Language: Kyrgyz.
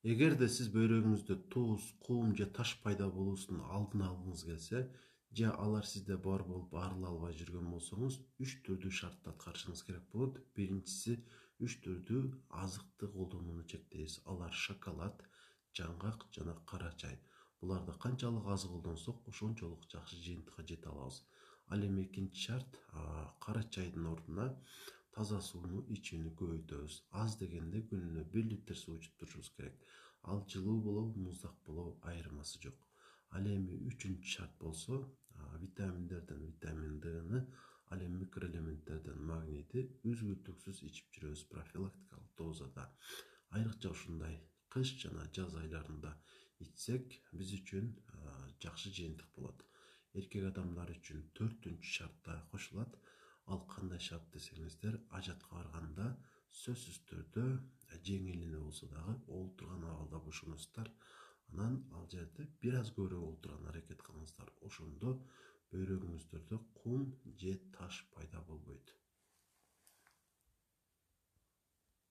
Эгерде сиз бөйрөгүңүздө туз, кум же таш пайда болуусунун алдын алгыңыз келсе, же алар сизде бар болуп арыла албай жүргөн болсоңуз, 3 түрдүү шартты аткарышыңыз керек болот. Биринчиси, 3 түрдүү азыкты колдонууну чектейбиз. Алар шоколад, жаңгак жана кара чай. Буларды канчалык аз колдонсок, ошончолук жакшы жыйынтыкка жете алабыз. Ал эми экинчи шарт, кара чайдын ордуна таза сууну ичүүнү көбөйтөбүз. Аз дегенде күнүнө 1 литр суу ичип турушубуз керек. Ал жылуу болобу, муздак болобу айырмасы жок. Ал эми үчүнчү шарт болсо, витаминдерден витамин Д'ны, ал эми микроэлементтерден магнийди үзгүлтүксүз ичип жүрөбүз профилактикалык дозада. Айрыкча ушундай кыш жана жаз айларында ичсек, биз үчүн жакшы жыйынтык болот. Эркек адамдар үчүн 4-түнчү шартта кошулат. Ал кандай шарт десеңиздер, ажатка барганда сөзсүз түрдө жеңил эле болсо дагы олтурган абалда бошоносуздар. Анан ал жерде бир аз көбүрөөк олтурган аракет кылыңыздар. Ошондо бөйрөгүңүздөрдө кум же таш пайда болбойт.